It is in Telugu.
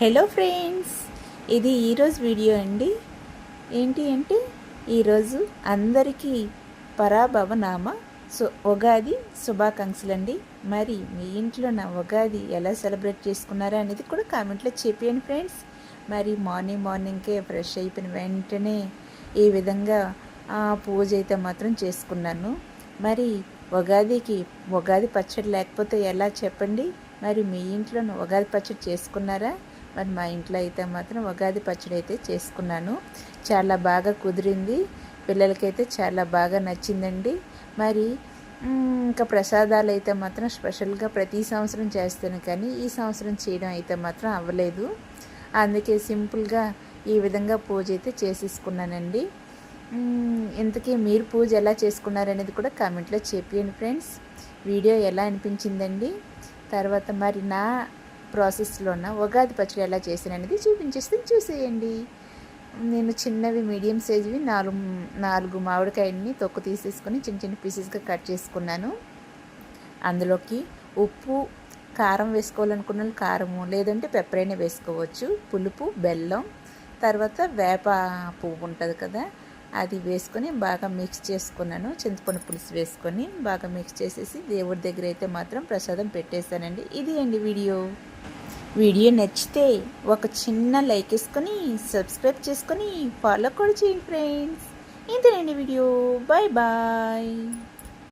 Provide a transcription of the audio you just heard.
హలో ఫ్రెండ్స్, ఇది ఈరోజు వీడియో అండి. ఏంటి అంటే ఈరోజు అందరికీ పరాభవనామ ఉగాది శుభాకాంక్షలు అండి. మరి మీ ఇంట్లో నా ఉగాది ఎలా సెలబ్రేట్ చేసుకున్నారా అనేది కూడా కామెంట్లో చెప్పండి ఫ్రెండ్స్. మరి మార్నింగ్కే ఫ్రెష్ అయిపోయిన వెంటనే ఈ విధంగా పూజ అయితే మాత్రం చేసుకున్నాను. మరి ఉగాది పచ్చడి లేకపోతే ఎలా చెప్పండి. మరి మీ ఇంట్లో ఉగాది పచ్చడి చేసుకున్నారా? మరి మా ఇంట్లో అయితే మాత్రం ఉగాది పచ్చడి అయితే చేసుకున్నాను. చాలా బాగా కుదిరింది, పిల్లలకైతే చాలా బాగా నచ్చిందండి. మరి ఇంకా ప్రసాదాలు అయితే మాత్రం స్పెషల్గా ప్రతి సంవత్సరం చేస్తాను, కానీ ఈ సంవత్సరం చేయడం అయితే మాత్రం అవ్వలేదు. అందుకే సింపుల్గా ఈ విధంగా పూజ అయితే చేసేసుకున్నానండి. ఇంతకీ మీరు పూజ ఎలా చేసుకున్నారనేది కూడా కామెంట్లో చెప్పండి ఫ్రెండ్స్. వీడియో ఎలా అనిపించిందండి? తర్వాత మరి నా ప్రాసెస్లో ఉన్న ఉగాది పచ్చడి ఎలా చేసాను అనేది చూసేయండి. నేను చిన్నవి మీడియం సైజువి నాలుగు మామిడికాయలని తొక్కు తీసేసుకొని చిన్న చిన్న పీసెస్గా కట్ చేసుకున్నాను. అందులోకి ఉప్పు, కారం వేసుకోవాలనుకున్న కారము, లేదంటే పెప్పర్ అయినా వేసుకోవచ్చు. పులుపు, బెల్లం, తర్వాత వేప పువ్వు ఉంటుంది కదా, అది వేసుకొని బాగా మిక్స్ చేసుకున్నాను. చింతపండు పులుసు వేసుకొని బాగా మిక్స్ చేసేసి దేవుడి దగ్గర అయితే మాత్రం ప్రసాదం పెట్టేశానండి. ఇది అండి వీడియో నచ్చితే ఒక చిన్న లైక్ వేసుకొని సబ్స్క్రైబ్ చేసుకొని ఫాలో కూడా చేయండి ఫ్రెండ్స్. ఇంతేనండి వీడియో. Bye bye.